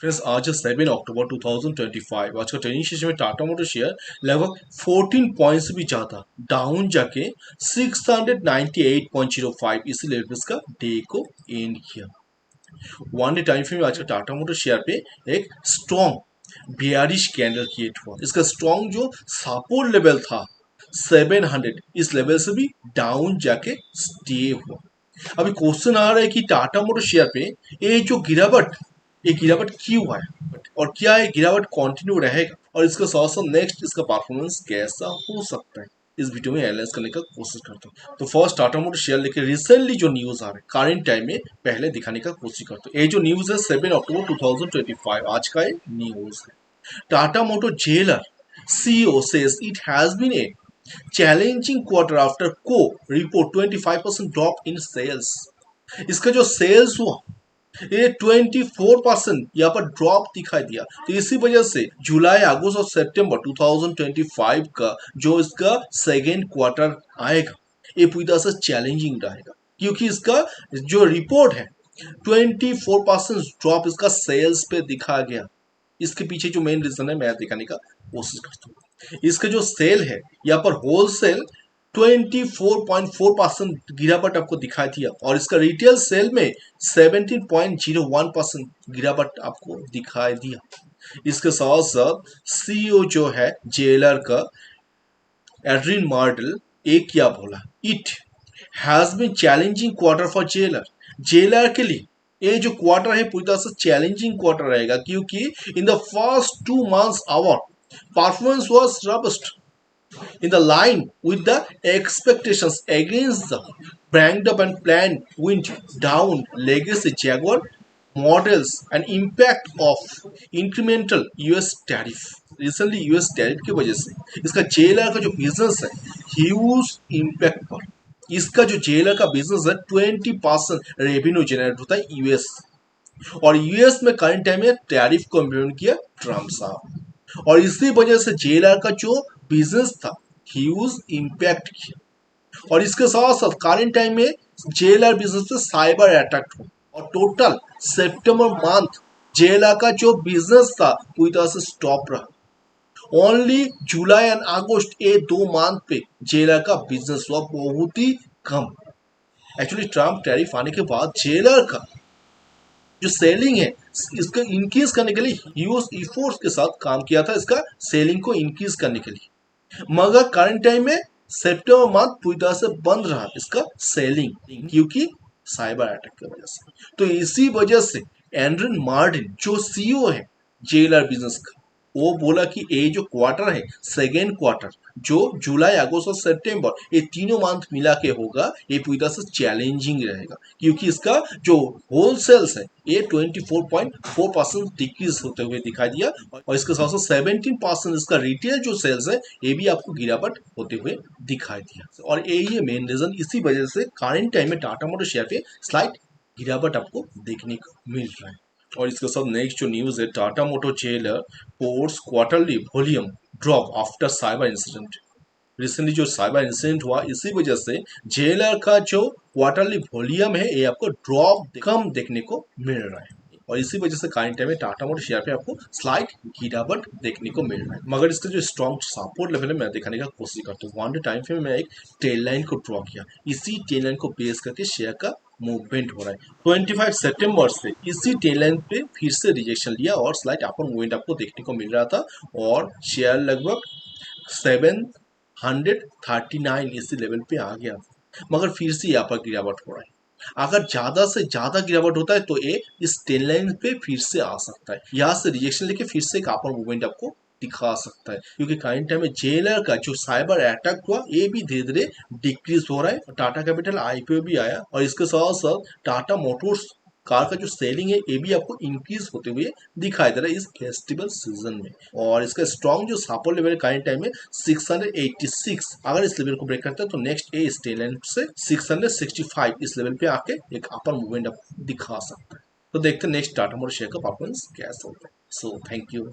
Friends आज 7 अक्टूबर 2025 आज का ट्रेनिंग सेशन में टाटा मोटर शेयर लगभग 14 पॉइंट से भी ज्यादा डाउन जाके 698.05 इसी लेवल पे इसका डे को एंड किया। वन डे टाइम फ्रेम में आज का टाटा मोटर शेयर पे एक स्ट्रॉन्ग बेयरिश कैंडल क्रिएट हुआ। इसका स्ट्रॉन्ग जो सपोर्ट लेवल था 700 इस लेवल से भी डाउन जाके स्टे हुआ। अभी क्वेश्चन आ रहा है कि टाटा मोटर शेयर पे ये जो गिरावट ये गिरावट क्यों है और क्या ये गिरावट कंटिन्यू रहेगा और इसके साथ साथ नेक्स्ट इसका परफॉर्मेंस कैसा हो सकता है, इस वीडियो में एनालाइज करने का कोशिश करता हूँ। तो फर्स्ट टाटा मोटर शेयर लेके रिसेंटली जो न्यूज आ रहा है करंट टाइम में पहले दिखाने का कोशिश करता हूँ। ये जो न्यूज है 7 अक्टूबर 2025 आज का ये न्यूज है। Tata motor jailer CEO says it has been a challenging quarter after Co report 25% drop in sales। इसका जो सेल्स हुआ ये 24% यहाँ पर ड्रॉप दिखाई दिया। तो इसी वजह से जुलाई अगस्त और सितंबर 2025 का जो इसका सेकेंड क्वार्टर आएगा ये पूरी तरह से चैलेंजिंग रहेगा, क्योंकि इसका जो रिपोर्ट है 24% ड्रॉप इसका सेल्स पे दिखा गया। इसके पीछे जो मेन रीजन है मैं दिखाने का कोशिश करता हूँ। इसका जो सेल है यहाँ पर होलसेल 24.4% गिरावट आपको दिखाई दिया और इसका रिटेल सेल में 17.01% गिरावट आपको दिखाई दिया। इसके साथ साथ CEO जो है जेलर का एड्रिन मार्डल एक क्या बोला, it has been challenging quarter for jailer. Jailer के लिए ये जो क्वार्टर है पूरी तरह से चैलेंजिंग क्वार्टर रहेगा, क्योंकि in the first 2 months our performance was robust in the line with the expectations against the banked up and planned went down legacy Jaguar models and impact of incremental US tariff। Recently US tariff की वजह से इसका jailer का जो business है huge impact पर। इसका जो जेलर का बिजनेस है 20% रेवेन्यू जनरेट होता है यूएस, और यूएस में करंट टाइम में टैरिफ को इम्प्लीमेंट किया ट्रम्प साहब, और इसी वजह से जेलर का जो बिजनेस था ह्यूज इम्पैक्ट किया। और इसके साथ साथ करंट टाइम में जेलर बिजनेस पे साइबर अटैक हुआ और टोटल सितंबर मंथ जेलर का जो बिजनेस था पूरी तरह से स्टॉप रहा। ओनली जुलाई एंड अगस्त ये 2 मंथ पे जेलर का बिजनेस हुआ बहुत ही कम। एक्चुअली ट्रम्प टैरिफ आने के बाद जेलर का जो सेलिंग है इसको इंक्रीज करने के लिए ह्यूज एफर्ट्स के साथ काम किया था इसका सेलिंग को इंक्रीज करने के लिए, मगर करंट टाइम में सितंबर मंथ पूरी तरह से बंद रहा इसका सेलिंग, क्योंकि साइबर अटैक की वजह से। तो इसी वजह से एंड्रिन मार्टिन जो CEO है जेलर बिजनेस का वो बोला कि ये जो क्वार्टर है सेकेंड क्वार्टर जो जुलाई अगस्त और सितंबर ये तीनों मंथ मिला के होगा ये पूरी तरह से चैलेंजिंग रहेगा, क्योंकि इसका जो होलसेल्स है ये 24.4% डिक्रीज होते हुए दिखाई दिया और इसके साथ साथ 17% इसका रिटेल जो सेल्स है ये भी आपको गिरावट होते हुए दिखाई दिया। और यही मेन रीजन, इसी वजह से करंट टाइम में टाटा मोटर शेयर पे स्लाइट गिरावट आपको देखने को मिल रहा है। और इसके साथ नेक्स्ट जो न्यूज है Tata motor jailer ports quarterly volume drop after cyber incident. Recently जो साइबर इंसिडेंट हुआ इसी वजह से जेलर का जो क्वार्टरली वॉल्यूम है ये आपको ड्रॉप कम देखने को मिल रहा है, और इसी वजह से करंट टाइम में टाटा मोटर शेयर पे आपको स्लाइट गिरावट देखने को मिल रहा है। मगर इसका जो स्ट्रॉन्ग सपोर्ट लेवल है मैं दिखाने का कोशिश करता हूँ। वन डे टाइम फ्रेम में मैं एक टेल लाइन को ड्रॉ किया, इसी टेल लाइन को बेस करके शेयर का मूवमेंट हो रहा है। 25 सितंबर से इसी टेल लाइन पे फिर से रिजेक्शन लिया और स्लाइट अपर मूवमेंट आपको देखने को मिल रहा था और शेयर लगभग 739 इसी लेवल पे आ गया, मगर फिर से यहाँ पर गिरावट हो रहा है। अगर ज्यादा से ज्यादा गिरावट होता है तो ये इस टेन लाइन पे फिर से आ सकता है, यहाँ से रिजेक्शन लेके फिर से एक अपर मूवमेंट आपको दिखा सकता है, क्योंकि करंट टाइम में जेलर का जो साइबर अटैक हुआ ये भी धीरे धीरे डिक्रीज हो रहा है। टाटा कैपिटल IPO भी आया और इसके साथ साथ टाटा मोटर्स कार का जो सेलिंग है ये भी आपको इंक्रीज होते हुए दिखाई दे रहा है इस फेस्टिवल सीजन में। और इसका स्ट्रॉन्ग जो सपोर्ट लेवल करंट टाइम में 686, अगर इस लेवल को ब्रेक करता है तो नेक्स्ट ए स्टे लाइन से 665 इस लेवल पे आके एक अपर मूवमेंट आपको दिखा सकता है। तो देखते हैं नेक्स्ट टाटा मोटर शेयर का परफॉर्मेंस कैसा होता है। So thank you.